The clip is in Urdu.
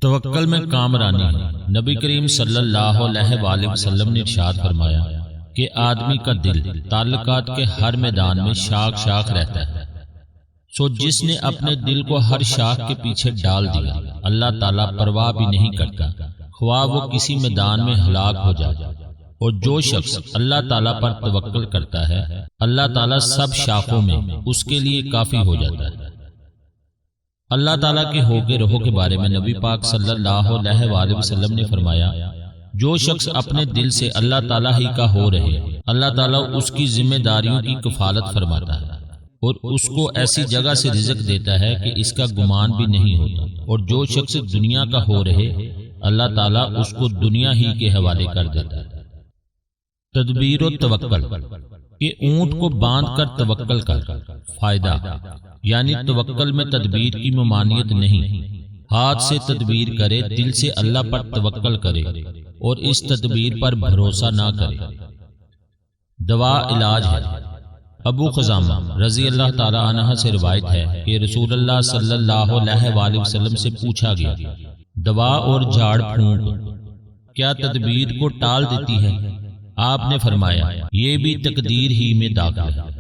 توکل میں کامرانی ہے۔ نبی کریم صلی اللہ علیہ وآلہ وسلم نے ارشاد فرمایا کہ آدمی کا دل تعلقات کے ہر میدان میں شاخ شاخ رہتا ہے، سو جس نے اپنے دل کو ہر شاخ کے پیچھے ڈال دیا، اللہ تعالیٰ پرواہ بھی نہیں کرتا خواہ وہ کسی میدان میں ہلاک ہو جائے۔ اور جو شخص اللہ تعالیٰ پر توکل کرتا ہے، اللہ تعالیٰ سب شاخوں میں اس کے لیے کافی ہو جاتا ہے۔ اللہ تعالیٰ کے ہوگے رہو کے بارے میں نبی پاک صلی اللہ علیہ وآلہ وسلم نے فرمایا، جو شخص اپنے دل سے اللہ تعالیٰ ہی کا ہو رہے، اللہ تعالیٰ اس کی ذمہ داریوں کی کفالت فرماتا ہے اور اس کو ایسی جگہ سے رزق دیتا ہے کہ اس کا گمان بھی نہیں ہوتا۔ اور جو شخص دنیا کا ہو رہے، اللہ تعالیٰ اس کو دنیا ہی کے حوالے کر دیتا ہے۔ تدبیر و توکل کہ اونٹ کو باندھ کر توکل کر، فائدہ یعنی توکل میں تدبیر کی ممانعت نہیں، ہاتھ سے تدبیر کرے، دل سے اللہ پر توکل کرے اور اس تدبیر پر بھروسہ نہ کرے۔ دوا علاج ہے۔ ابو خزامہ رضی اللہ تعالی عنہ سے روایت ہے کہ رسول اللہ صلی اللہ علیہ وآلہ وسلم سے پوچھا گیا، دوا اور جھاڑ پھونک کیا تدبیر کو ٹال دیتی ہے؟ آپ نے فرمایا، یہ بھی تقدیر ہی میں داخل ہے۔